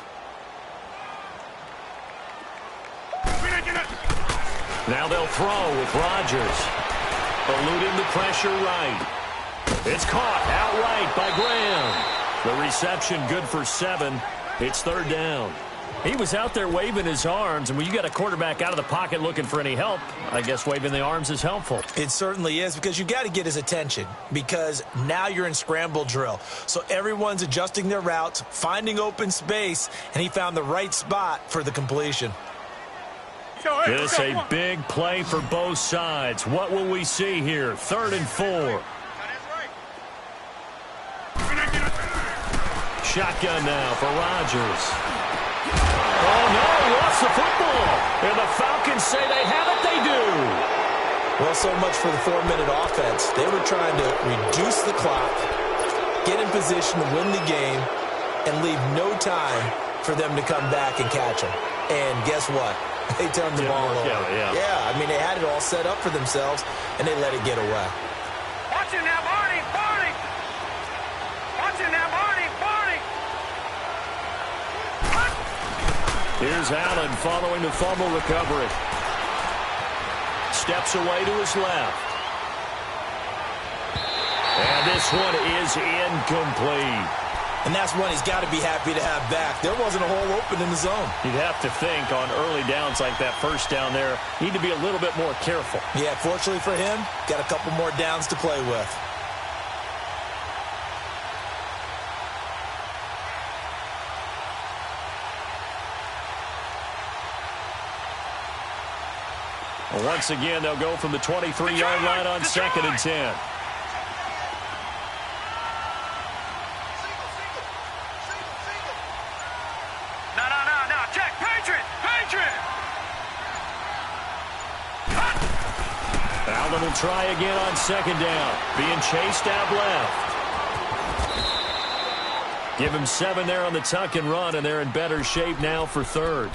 Now they'll throw with Rodgers. Eluding the pressure right. It's caught outright by Graham. The reception good for 7. It's third down. He was out there waving his arms, and when you got a quarterback out of the pocket looking for any help, I guess waving the arms is helpful. It certainly is, because you got to get his attention, because now you're in scramble drill. So everyone's adjusting their routes, finding open space, and he found the right spot for the completion. This a big play for both sides. What will we see here? 3rd and 4. Shotgun now for Rodgers. Oh, no, he lost the football. And the Falcons say they have it, they do. Well, so much for the 4-minute offense. They were trying to reduce the clock, get in position to win the game, and leave no time for them to come back and catch them. And guess what? They turned the ball over. Yeah, I mean, they had it all set up for themselves, and they let it get away. Watch it now, Barney! Barney! Watch it now, Barney! Barney! Here's Allen following the fumble recovery. Steps away to his left. And this one is incomplete. And that's one he's got to be happy to have back. There wasn't a hole open in the zone. You'd have to think on early downs like that first down there, need to be a little bit more careful. Yeah, fortunately for him, got a couple more downs to play with. Well, once again, they'll go from the 23-yard line on 2nd and 10. Allen will try again on 2nd down. Being chased out left. Give him 7 there on the tuck and run, and they're in better shape now for third.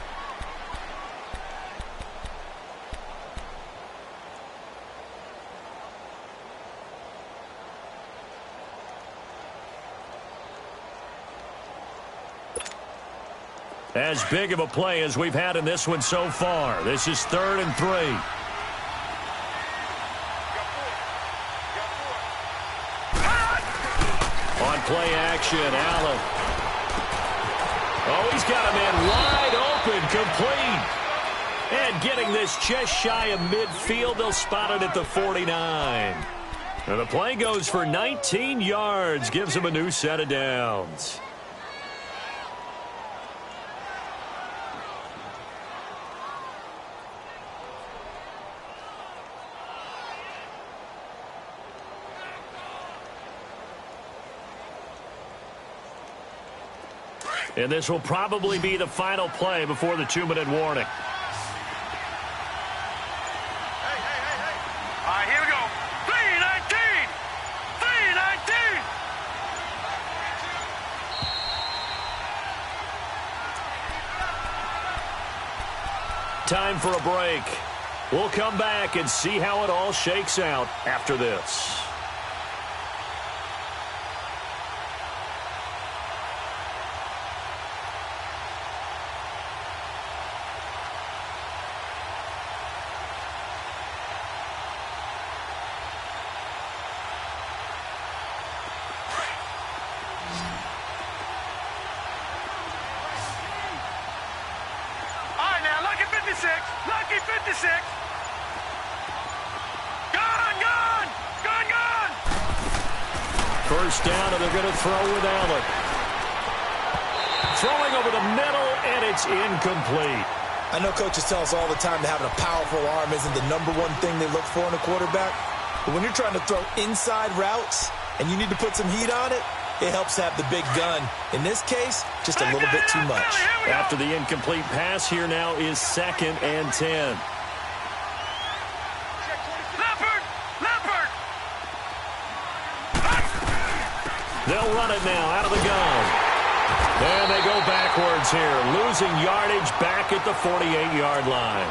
As big of a play as we've had in this one so far. This is 3rd and 3. On play action, Allen. Oh, he's got him in wide open, complete. And getting this just shy of midfield, they'll spot it at the 49. And the play goes for 19 yards, gives him a new set of downs. And this will probably be the final play before the 2-minute warning. All right, here we go. 3:19. 3:19. Time for a break. We'll come back and see how it all shakes out after this. Lucky 56. Gone. First down, and they're going to throw with Allen. Throwing over the middle, and it's incomplete. I know coaches tell us all the time that having a powerful arm isn't the #1 thing they look for in a quarterback. But when you're trying to throw inside routes and you need to put some heat on it, it helps to have the big gun. In this case, just a little bit too much. After the incomplete pass, here now is 2nd and 10. Leopard! They'll run it now out of the gun. And they go backwards here, losing yardage back at the 48-yard line.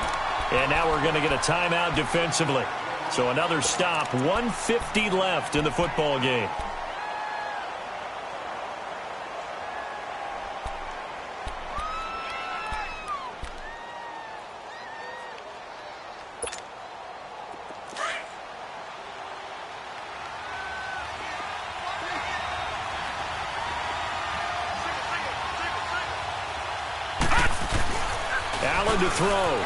And now we're going to get a timeout defensively. So another stop, 1:50 left in the football game. Allen to throw.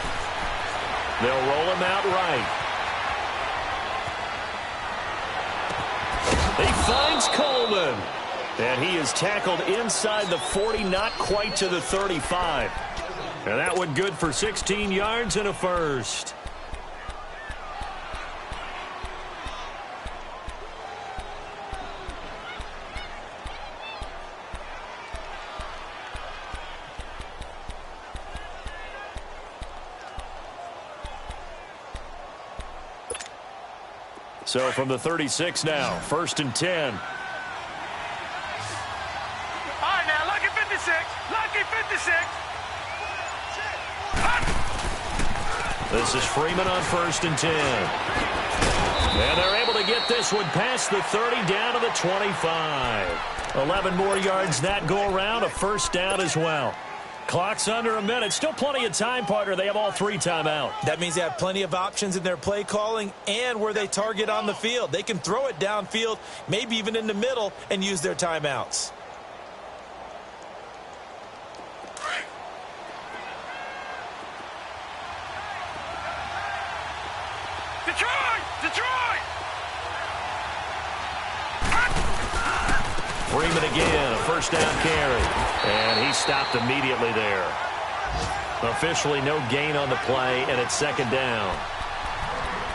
They'll roll him out right. He finds Coleman. And he is tackled inside the 40, not quite to the 35. And that one good for 16 yards and a first. So from the 36 now, 1st and 10. All right, now, lucky 56. Lucky 56. This is Freeman on 1st and 10. And they're able to get this one past the 30 down to the 25. 11 more yards that go around, a first down as well. Clock's under a minute. Still plenty of time, partner. They have all 3 timeout. That means they have plenty of options in their play calling and where they target on the field. They can throw it downfield, maybe even in the middle, and use their timeouts. Detroit! Freeman again, a first down carry. And he stopped immediately there. Officially no gain on the play, and it's 2nd down.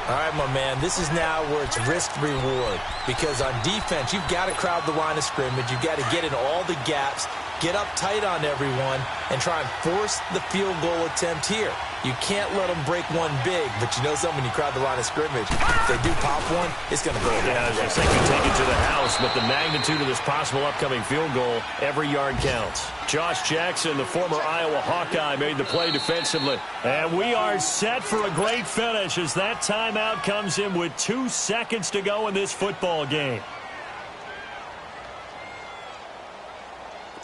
All right, my man, this is now where it's risk-reward. Because on defense, you've got to crowd the line of scrimmage. You've got to get in all the gaps. get up tight on everyone, and try and force the field goal attempt here. You can't let them break one big, but you know something, when you crowd the line of scrimmage, if they do pop one, it's going to go. Yeah, I was just thinking take it to the house, but the magnitude of this possible upcoming field goal, every yard counts. Josh Jackson, the former Iowa Hawkeye, made the play defensively. And we are set for a great finish as that timeout comes in with 2 seconds to go in this football game.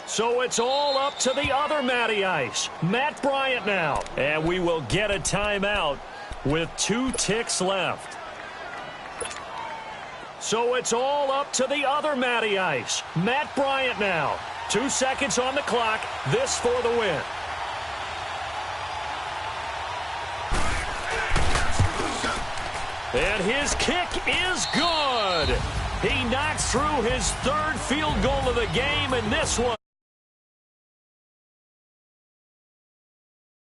So it's all up to the other Matty Ice, Matt Bryant now. And we will get a timeout with 2 ticks left. So it's all up to the other Matty Ice, Matt Bryant now. 2 seconds on the clock, this for the win. And his kick is good. He knocks through his 3rd field goal of the game, and this one